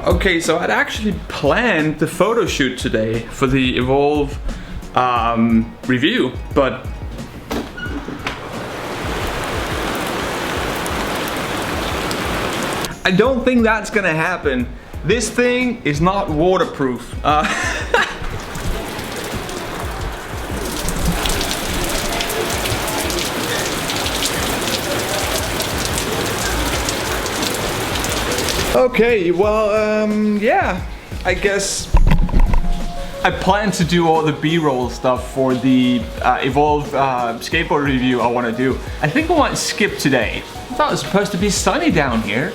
Okay, so I'd actually planned the photo shoot today for the Evolve review, but I don't think that's gonna happen. This thing is not waterproof. Okay, well, yeah, I guess I plan to do all the B-roll stuff for the Evolve skateboard review I want to do. I think I might skip today. I thought it was supposed to be sunny down here.